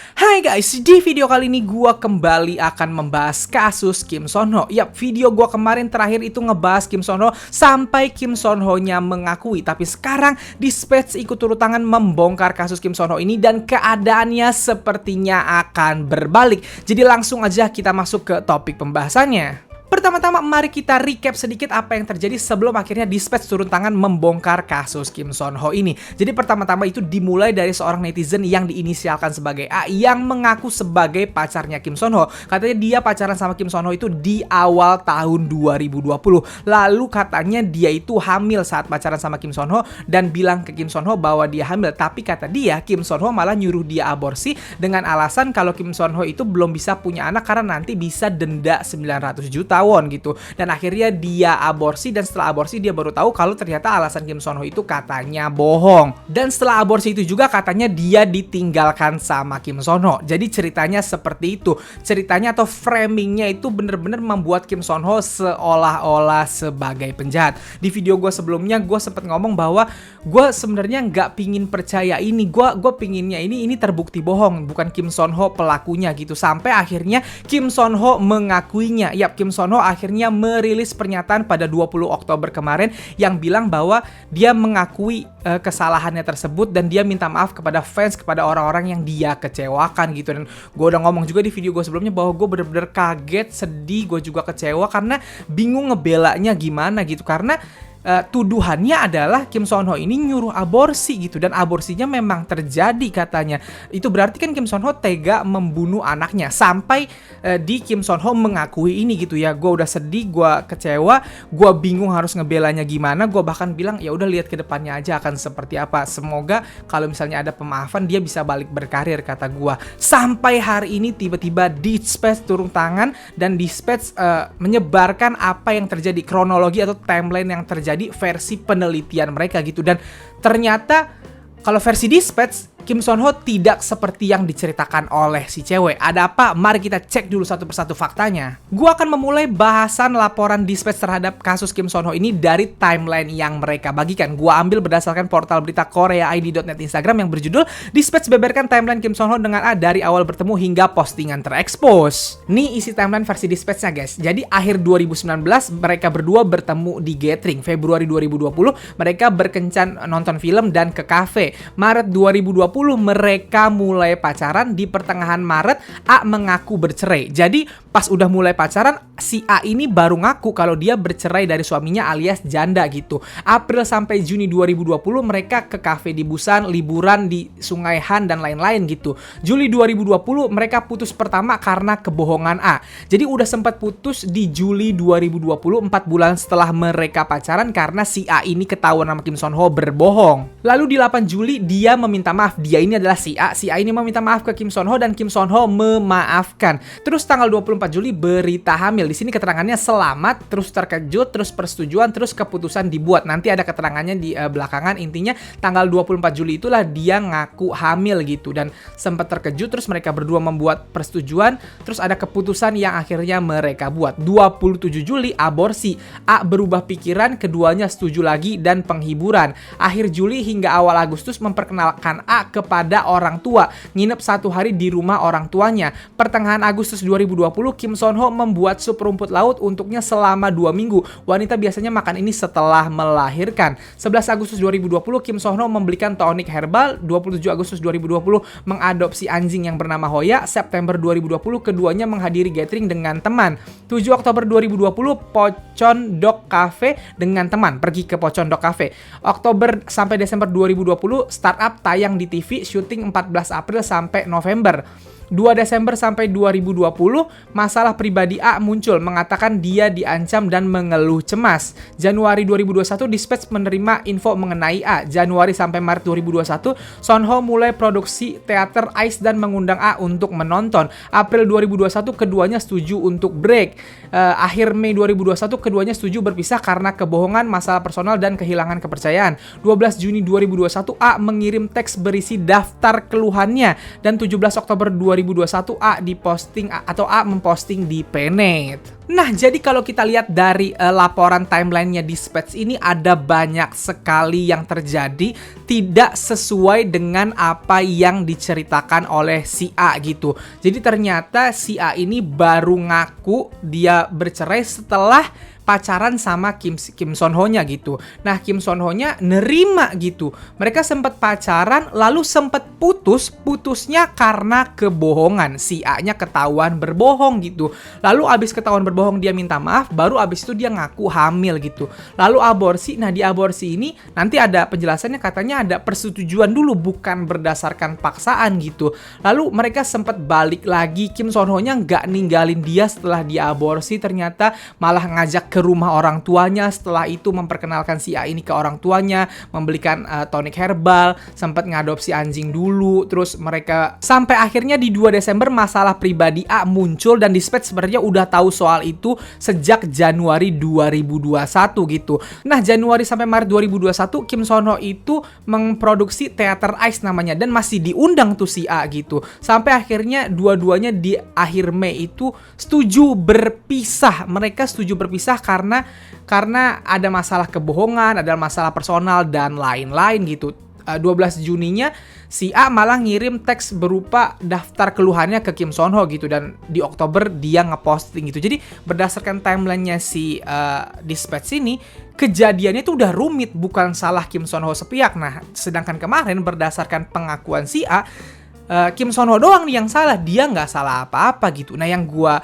Hai guys, di video kali ini gua kembali akan membahas kasus Kim Son Ho. Yap, video gua kemarin terakhir itu ngebahas Kim Son Ho sampai Kim Son Ho-nya mengakui. Tapi sekarang Dispatch ikut turut tangan membongkar kasus Kim Son Ho ini dan keadaannya sepertinya akan berbalik. Jadi langsung aja kita masuk ke topik pembahasannya. Pertama-tama mari kita recap sedikit apa yang terjadi sebelum akhirnya Dispatch turun tangan membongkar kasus Kim Son Ho ini. Jadi pertama-tama itu dimulai dari seorang netizen yang diinisialkan sebagai A yang mengaku sebagai pacarnya Kim Son Ho. Katanya dia pacaran sama Kim Son Ho itu di awal tahun 2020. Lalu katanya dia itu hamil saat pacaran sama Kim Son Ho dan bilang ke Kim Son Ho bahwa dia hamil. Tapi kata dia Kim Son Ho malah nyuruh dia aborsi dengan alasan kalau Kim Son Ho itu belum bisa punya anak karena nanti bisa denda 900 juta won gitu. Dan akhirnya dia aborsi dan setelah aborsi dia baru tahu kalau ternyata alasan Kim Son Ho itu katanya bohong. Dan setelah aborsi itu juga katanya dia ditinggalkan sama Kim Son Ho. Jadi ceritanya seperti itu. Ceritanya atau framingnya itu bener-bener membuat Kim Son Ho seolah-olah sebagai penjahat. Di video gue sebelumnya gue sempet ngomong bahwa gue sebenarnya nggak pingin percaya ini. Gue pinginnya ini terbukti bohong, bukan Kim Son Ho pelakunya gitu. Sampai akhirnya Kim Son Ho mengakuinya. Yap, Kim Son Ho akhirnya merilis pernyataan pada 20 Oktober kemarin yang bilang bahwa dia mengakui kesalahannya tersebut dan dia minta maaf kepada fans, kepada orang-orang yang dia kecewakan gitu. Dan gue udah ngomong juga di video gue sebelumnya bahwa gue bener-bener kaget, sedih, gue juga kecewa karena bingung ngebelanya gimana gitu. Karena tuduhannya adalah Kim Son Ho ini nyuruh aborsi gitu, dan aborsinya memang terjadi katanya. Itu berarti kan Kim Son Ho tega membunuh anaknya sampai di Kim Son Ho mengakui ini gitu ya. Gue udah sedih, gue kecewa, gue bingung harus ngebelanya gimana. Gue bahkan bilang ya udah lihat ke depannya aja akan seperti apa. Semoga kalau misalnya ada pemaafan dia bisa balik berkarir kata gue. Sampai hari ini tiba-tiba Dispatch turun tangan dan Dispatch menyebarkan apa yang terjadi, kronologi atau timeline yang terjadi versi penelitian mereka gitu. Dan ternyata kalau versi Dispatch, Kim Son Ho tidak seperti yang diceritakan oleh si cewek. Ada apa? Mari kita cek dulu satu persatu faktanya. Gua akan memulai bahasan laporan Dispatch terhadap kasus Kim Son Ho ini dari timeline yang mereka bagikan. Gua ambil berdasarkan portal berita koreaid.net Instagram yang berjudul Dispatch beberkan timeline Kim Son Ho dengan A dari awal bertemu hingga postingan terekspos. Nih isi timeline versi Dispatch-nya guys. Jadi akhir 2019 mereka berdua bertemu di Gathering. Februari 2020 mereka berkencan nonton film dan ke kafe. Maret 2020 mereka mulai pacaran. Di pertengahan Maret A mengaku bercerai. Jadi pas udah mulai pacaran si A ini baru ngaku kalau dia bercerai dari suaminya alias janda gitu. April sampai Juni 2020 mereka ke kafe di Busan, liburan di Sungai Han dan lain-lain gitu. Juli 2020 mereka putus pertama karena kebohongan A. Jadi udah sempat putus di Juli 2020, 4 bulan setelah mereka pacaran karena si A ini ketahuan sama Kim Son Ho berbohong. Lalu di 8 Juli dia meminta maaf. Dia ini adalah si A ini meminta maaf ke Kim Son Ho dan Kim Son Ho memaafkan. Terus tanggal 24 Juli berita hamil. Di sini keterangannya selamat, terus terkejut, terus persetujuan, terus keputusan dibuat. Nanti ada keterangannya di belakangan. Intinya tanggal 24 Juli itulah dia ngaku hamil gitu dan sempat terkejut. Terus mereka berdua membuat persetujuan, terus ada keputusan yang akhirnya mereka buat. 27 Juli aborsi. A berubah pikiran, keduanya setuju lagi dan penghiburan. Akhir Juli hingga awal Agustus memperkenalkan A kepada orang tua, nginep 1 hari di rumah orang tuanya. Pertengahan Agustus 2020 Kim Son Ho membuat sup rumput laut untuknya selama 2 minggu. Wanita biasanya makan ini setelah melahirkan. 11 Agustus 2020 Kim Son Ho membelikan tonik herbal. 27 Agustus 2020 mengadopsi anjing yang bernama Hoya. September 2020 keduanya menghadiri gathering dengan teman. 7 Oktober 2020 Pochon Dog Cafe dengan teman, pergi ke Pochon Dog Cafe. Oktober sampai Desember 2020 startup tayang di TV, syuting 14 April sampai November. 2 Desember sampai 2020, masalah pribadi A muncul, mengatakan dia diancam dan mengeluh cemas. Januari 2021, Dispatch menerima info mengenai A. Januari sampai Maret 2021, Son Ho mulai produksi teater Ice dan mengundang A untuk menonton. April 2021, keduanya setuju untuk break. Akhir Mei 2021, keduanya setuju berpisah karena kebohongan, masalah personal, dan kehilangan kepercayaan. 12 Juni 2021, A mengirim teks berisi daftar keluhannya. Dan 17 Oktober 2021, 2021 A diposting atau A memposting di Pnet. Nah, jadi kalau kita lihat dari laporan timelinenya Dispatch ini ada banyak sekali yang terjadi tidak sesuai dengan apa yang diceritakan oleh si A gitu. Jadi ternyata si A ini baru ngaku dia bercerai setelah pacaran sama Kim Son Ho-nya gitu. Nah, Kim Son Ho-nya nerima gitu. Mereka sempat pacaran lalu sempat putusnya karena kebohongan. Si A-nya ketahuan berbohong gitu. Lalu abis ketahuan berbohong dia minta maaf, baru abis itu dia ngaku hamil gitu. Lalu aborsi. Nah, di aborsi ini nanti ada penjelasannya, katanya ada persetujuan dulu bukan berdasarkan paksaan gitu. Lalu mereka sempat balik lagi. Kim Son Ho-nya nggak ninggalin dia setelah diaborsi, ternyata malah ngajak ke rumah orang tuanya. Setelah itu memperkenalkan si A ini ke orang tuanya, membelikan tonik herbal, sempat ngadopsi anjing dulu. Terus mereka sampai akhirnya di 2 Desember masalah pribadi A muncul, dan Dispatch sebenarnya udah tahu soal itu sejak Januari 2021 gitu. Nah, Januari sampai Maret 2021 Kim Son Ho itu memproduksi Theater Ice namanya, dan masih diundang tuh si A gitu. Sampai akhirnya dua-duanya di akhir Mei itu setuju berpisah. Mereka setuju berpisah karena ada masalah kebohongan, ada masalah personal dan lain-lain gitu. 12 Juninya si A malah ngirim teks berupa daftar keluhannya ke Kim Son Ho gitu, dan di Oktober dia ngeposting gitu. Jadi berdasarkan timelinenya si Dispatch ini, kejadiannya itu udah rumit, bukan salah Kim Son Ho sepihak. Nah, sedangkan kemarin berdasarkan pengakuan si A, Kim Son Ho doang nih yang salah, dia nggak salah apa-apa gitu. Nah, yang gua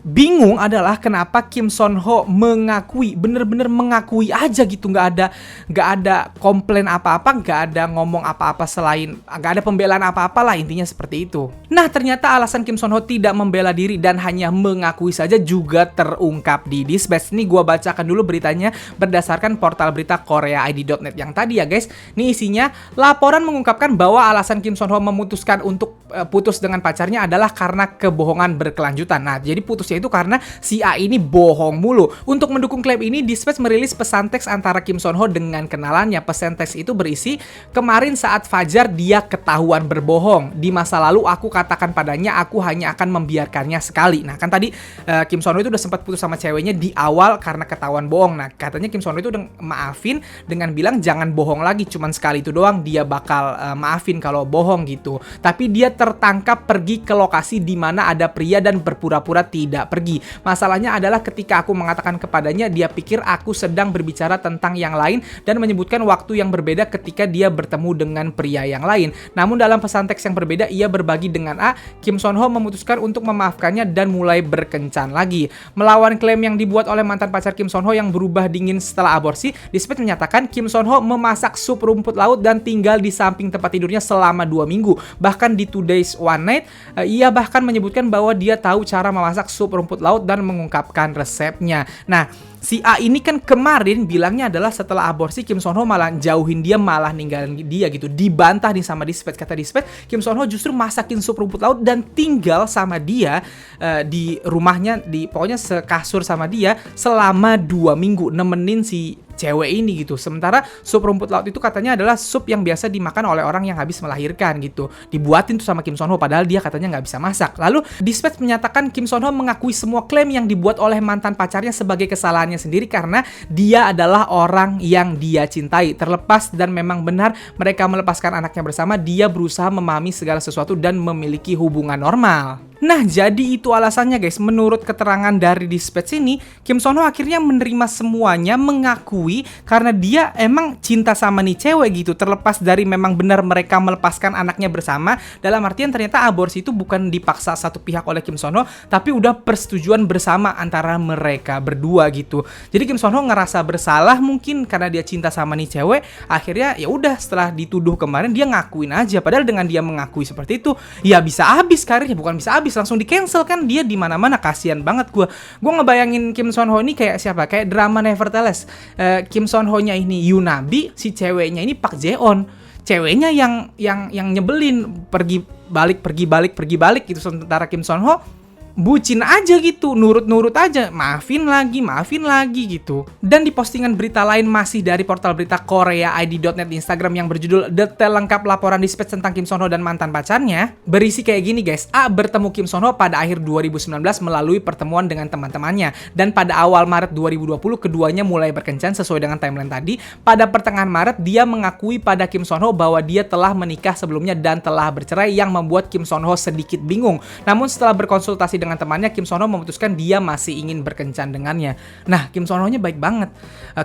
bingung adalah kenapa Kim Son Ho mengakui, bener-bener mengakui aja gitu, nggak ada komplain apa-apa, nggak ada ngomong apa-apa selain, nggak ada pembelaan apa-apa lah, intinya seperti itu. Nah, ternyata alasan Kim Son Ho tidak membela diri dan hanya mengakui saja juga terungkap di Dispatch. Ini gua bacakan dulu beritanya berdasarkan portal berita koreaid.net yang tadi ya guys. Ini isinya, laporan mengungkapkan bahwa alasan Kim Son Ho memutuskan untuk putus dengan pacarnya adalah karena kebohongan berkelanjutan. Nah, jadi putusnya itu karena si A ini bohong mulu. Untuk mendukung klaim ini, Dispatch merilis pesan teks antara Kim Son Ho dengan kenalannya. Pesan teks itu berisi, kemarin saat Fajar dia ketahuan berbohong. Di masa lalu aku katakan padanya aku hanya akan membiarkannya sekali. Nah, kan tadi Kim Son Ho itu udah sempat putus sama ceweknya di awal karena ketahuan bohong. Nah, katanya Kim Son Ho itu udah maafin dengan bilang jangan bohong lagi, cuman sekali itu doang dia bakal maafin kalau bohong gitu. Tapi dia tertangkap pergi ke lokasi di mana ada pria dan berpura-pura tidak pergi. Masalahnya adalah ketika aku mengatakan kepadanya, dia pikir aku sedang berbicara tentang yang lain dan menyebutkan waktu yang berbeda ketika dia bertemu dengan pria yang lain. Namun dalam pesan teks yang berbeda, ia berbagi dengan A, Kim Son Ho memutuskan untuk memaafkannya dan mulai berkencan lagi. Melawan klaim yang dibuat oleh mantan pacar Kim Son Ho yang berubah dingin setelah aborsi, Dispatch menyatakan Kim Son Ho memasak sup rumput laut dan tinggal di samping tempat tidurnya selama 2 minggu. Bahkan di 2 Days One Night, ia bahkan menyebutkan bahwa dia tahu cara memasak sup rumput laut dan mengungkapkan resepnya. Nah, si A ini kan kemarin bilangnya adalah setelah aborsi Kim Son Ho malah jauhin dia, malah ninggalin dia gitu. Dibantah nih sama Dispatch. Kata Dispatch, Kim Son Ho justru masakin sup rumput laut dan tinggal sama dia di rumahnya, pokoknya sekasur sama dia selama 2 minggu, nemenin si cewek ini gitu. Sementara sup rumput laut itu katanya adalah sup yang biasa dimakan oleh orang yang habis melahirkan gitu. Dibuatin tuh sama Kim Son Ho padahal dia katanya nggak bisa masak. Lalu Dispatch menyatakan Kim Son Ho mengakui semua klaim yang dibuat oleh mantan pacarnya sebagai kesalahannya sendiri karena dia adalah orang yang dia cintai. Terlepas dan memang benar mereka melepaskan anaknya bersama, dia berusaha memahami segala sesuatu dan memiliki hubungan normal. Nah, jadi itu alasannya guys. Menurut keterangan dari Dispatch ini, Kim Son Ho akhirnya menerima semuanya, mengakui karena dia emang cinta sama nih cewek gitu. Terlepas dari memang benar mereka melepaskan anaknya bersama, dalam artian ternyata aborsi itu bukan dipaksa satu pihak oleh Kim Son Ho, tapi udah persetujuan bersama antara mereka berdua gitu. Jadi Kim Son Ho ngerasa bersalah mungkin karena dia cinta sama nih cewek. Akhirnya ya udah, setelah dituduh kemarin dia ngakuin aja. Padahal dengan dia mengakui seperti itu, ya bisa habis karirnya, bukan bisa habis, langsung di cancel kan dia di mana-mana. Kasihan banget gue ngebayangin Kim Son Ho ini kayak siapa, kayak drama Nevertheless. Kim Son Ho nya ini Yunabi, si ceweknya ini Park Jae-on, ceweknya yang nyebelin, pergi balik gitu. Sementara Kim Son Ho bucin aja gitu, nurut-nurut aja, maafin lagi gitu. Dan di postingan berita lain masih dari portal berita Korea ID.net di Instagram yang berjudul detail lengkap laporan dispatch tentang Kim Son Ho dan mantan pacarnya, berisi kayak gini guys. A bertemu Kim Son Ho pada akhir 2019 melalui pertemuan dengan teman-temannya, dan pada awal Maret 2020 keduanya mulai berkencan sesuai dengan timeline tadi. Pada pertengahan Maret dia mengakui pada Kim Son Ho bahwa dia telah menikah sebelumnya dan telah bercerai, yang membuat Kim Son Ho sedikit bingung. Namun setelah berkonsultasi dengan temannya, Kim Son Ho memutuskan dia masih ingin berkencan dengannya. Nah, Kim Son Ho-nya baik banget.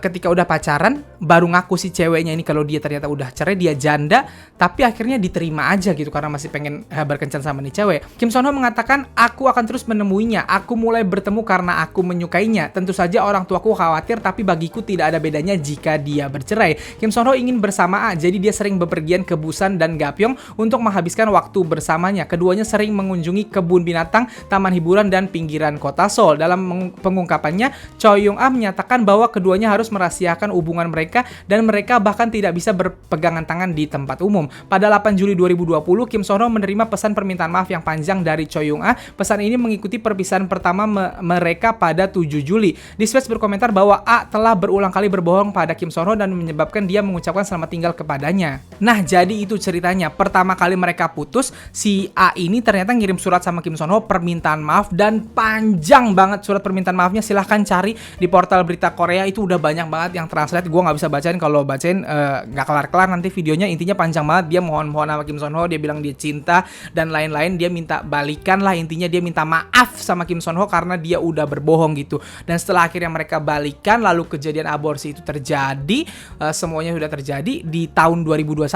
Ketika udah pacaran, baru ngaku si ceweknya ini kalau dia ternyata udah cerai, dia janda, tapi akhirnya diterima aja gitu karena masih pengen berkencan sama nih cewek. Kim Son Ho mengatakan, aku akan terus menemuinya. Aku mulai bertemu karena aku menyukainya. Tentu saja orang tuaku khawatir, tapi bagiku tidak ada bedanya jika dia bercerai. Kim Son Ho ingin bersama A, jadi dia sering bepergian ke Busan dan Gapyeong untuk menghabiskan waktu bersamanya. Keduanya sering mengunjungi kebun binatang, taman hiburan, dan pinggiran kota Seoul. Dalam pengungkapannya, Choi Young Ah menyatakan bahwa keduanya harus merahasiakan hubungan mereka dan mereka bahkan tidak bisa berpegangan tangan di tempat umum. Pada 8 Juli 2020, Kim Son Ho menerima pesan permintaan maaf yang panjang dari Choi Young Ah. Pesan ini mengikuti perpisahan pertama mereka pada 7 Juli. Dispatch berkomentar bahwa A telah berulang kali berbohong pada Kim Son Ho dan menyebabkan dia mengucapkan selamat tinggal kepadanya. Nah, jadi itu ceritanya. Pertama kali mereka putus, si A ini ternyata ngirim surat sama Kim Son Ho permintaan maaf, dan panjang banget surat permintaan maafnya. Silahkan cari di portal berita Korea, itu udah banyak banget yang translate. Gue nggak bisa bacain, kalau bacain nggak kelar-kelar nanti videonya. Intinya panjang banget, dia mohon-mohon sama Kim Son Ho, dia bilang dia cinta dan lain-lain, dia minta balikan lah, intinya dia minta maaf sama Kim Son Ho karena dia udah berbohong gitu. Dan setelah akhirnya mereka balikan, lalu kejadian aborsi itu terjadi, semuanya sudah terjadi di tahun 2021,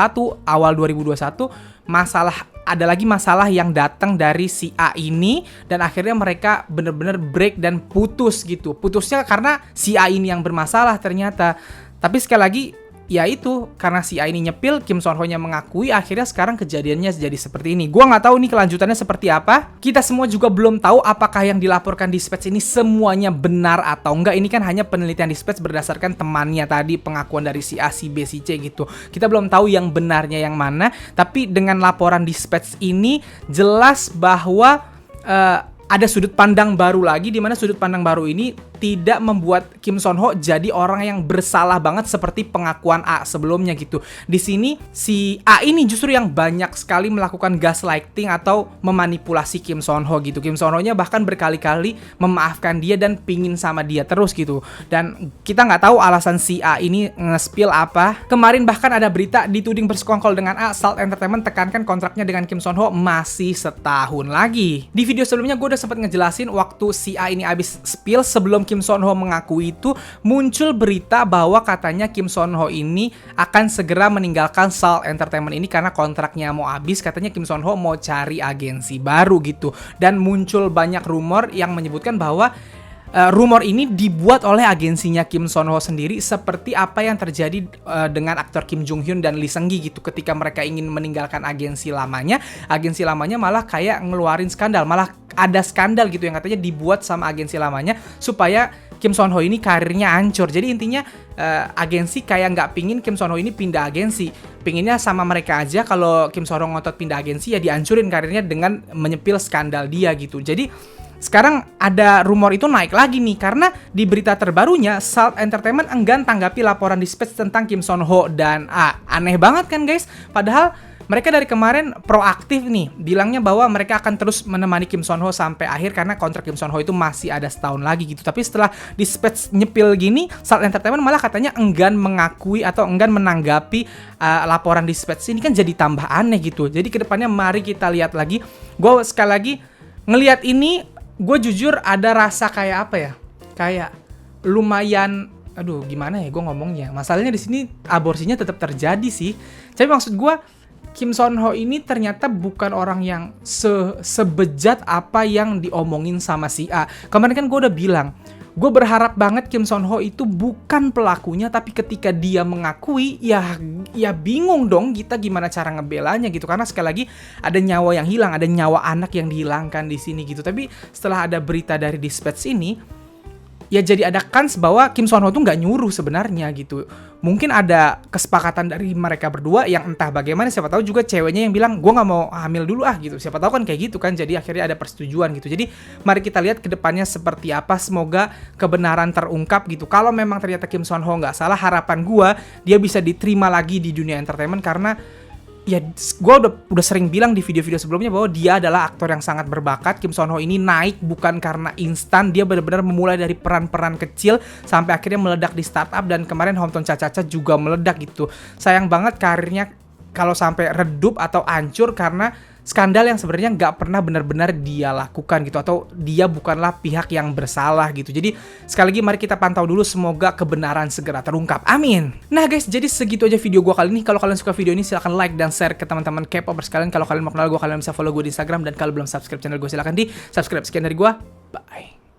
awal 2021. Ada lagi masalah yang datang dari si A ini, dan akhirnya mereka bener-bener break dan putus gitu. Putusnya karena si A ini yang bermasalah ternyata. Tapi sekali lagi, ya itu karena si A ini nyepil, Kim Son Ho-nya mengakui, akhirnya sekarang kejadiannya jadi seperti ini. Gua nggak tahu nih kelanjutannya seperti apa. Kita semua juga belum tahu apakah yang dilaporkan dispatch ini semuanya benar atau enggak. Ini kan hanya penelitian dispatch berdasarkan temannya tadi, pengakuan dari si A, si B, si C gitu. Kita belum tahu yang benarnya yang mana. Tapi dengan laporan dispatch ini jelas bahwa ada sudut pandang baru lagi, di mana sudut pandang baru ini tidak membuat Kim Son Ho jadi orang yang bersalah banget seperti pengakuan A sebelumnya gitu. Di sini si A ini justru yang banyak sekali melakukan gaslighting atau memanipulasi Kim Son Ho gitu. Kim Son Ho-nya bahkan berkali-kali memaafkan dia dan pingin sama dia terus gitu. Dan kita nggak tahu alasan si A ini nge-spill apa. Kemarin bahkan ada berita dituding bersekongkol dengan A, Salt Entertainment tekankan kontraknya dengan Kim Son Ho masih setahun lagi. Di video sebelumnya gue udah sempat ngejelasin waktu si A ini abis spill, sebelum Kim Son Ho mengakui itu, muncul berita bahwa katanya Kim Son Ho ini akan segera meninggalkan Salt Entertainment ini karena kontraknya mau habis. Katanya Kim Son Ho mau cari agensi baru gitu. Dan muncul banyak rumor yang menyebutkan bahwa rumor ini dibuat oleh agensinya Kim Son Ho sendiri, seperti apa yang terjadi dengan aktor Kim Jung Hyun dan Lee Seung Gi gitu. Ketika mereka ingin meninggalkan agensi lamanya malah kayak ngeluarin skandal, malah ada skandal gitu yang katanya dibuat sama agensi lamanya supaya Kim Son Ho ini karirnya hancur. Jadi intinya agensi kayak nggak pingin Kim Son Ho ini pindah agensi, pinginnya sama mereka aja. Kalau Kim Son Ho ngotot pindah agensi, ya dihancurin karirnya dengan menyepil skandal dia gitu. Jadi sekarang ada rumor itu naik lagi nih, karena di berita terbarunya Salt Entertainment enggan tanggapi laporan dispatch tentang Kim Son Ho dan A. Aneh banget kan guys, padahal mereka dari kemarin proaktif nih, bilangnya bahwa mereka akan terus menemani Kim Son Ho sampai akhir karena kontrak Kim Son Ho itu masih ada setahun lagi gitu. Tapi setelah dispatch nyepil gini, Salt Entertainment malah katanya enggan mengakui atau enggan menanggapi laporan dispatch ini, kan jadi tambah aneh gitu. Jadi kedepannya mari kita lihat lagi. Gue sekali lagi ngelihat ini, gue jujur ada rasa kayak apa ya, kayak lumayan, aduh gimana ya gue ngomongnya. Masalahnya di sini aborsinya tetap terjadi sih. Tapi maksud gue, Kim Son Ho ini ternyata bukan orang yang sebejat apa yang diomongin sama si A. Kemarin kan gue udah bilang, gue berharap banget Kim Son Ho itu bukan pelakunya, tapi ketika dia mengakui, ya bingung dong kita gimana cara ngebelanya gitu. Karena sekali lagi ada nyawa yang hilang, ada nyawa anak yang dihilangkan di sini gitu. Tapi setelah ada berita dari dispatch ini, ya jadi ada kans bahwa Kim Son Ho tuh nggak nyuruh sebenarnya gitu. Mungkin ada kesepakatan dari mereka berdua yang entah bagaimana, siapa tahu juga ceweknya yang bilang gue nggak mau hamil dulu gitu. Siapa tahu kan kayak gitu kan, jadi akhirnya ada persetujuan gitu. Jadi mari kita lihat kedepannya seperti apa, semoga kebenaran terungkap gitu. Kalau memang ternyata Kim Son Ho nggak salah, harapan gue dia bisa diterima lagi di dunia entertainment, karena ya gue udah sering bilang di video-video sebelumnya bahwa dia adalah aktor yang sangat berbakat. Kim Son Ho ini naik bukan karena instan, dia benar-benar memulai dari peran-peran kecil sampai akhirnya meledak di startup, dan kemarin Hometown Cha-Cha-Cha juga meledak gitu. Sayang banget karirnya kalau sampai redup atau hancur karena skandal yang sebenarnya nggak pernah benar-benar dia lakukan gitu, atau dia bukanlah pihak yang bersalah gitu. Jadi sekali lagi mari kita pantau dulu, semoga kebenaran segera terungkap. Amin. Nah guys, jadi segitu aja video gue kali ini. Kalau kalian suka video ini silahkan like dan share ke teman-teman K-popers kalian. Kalau kalian mau kenal gue, kalian bisa follow gue di Instagram, dan kalau belum subscribe channel gue silahkan di subscribe. Sekian dari gue, bye.